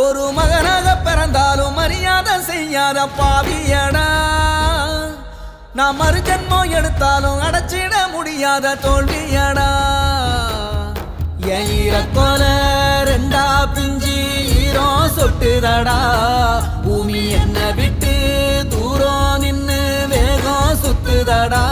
ஒரு மகனாக பிறந்தாலும் மரியாதை செய்யாத பாவியடா. நான் மறு ஜென்மம் எடுத்தாலும் அடைச்சிட முடியாத தோல்வியடா. என் ஈரக்கோல ரெண்டா பிஞ்சி ஈரோ சொட்டுதடா. பூமி என்ன விட்டு தூரம் நின்னு வேகம் சுத்துதடா.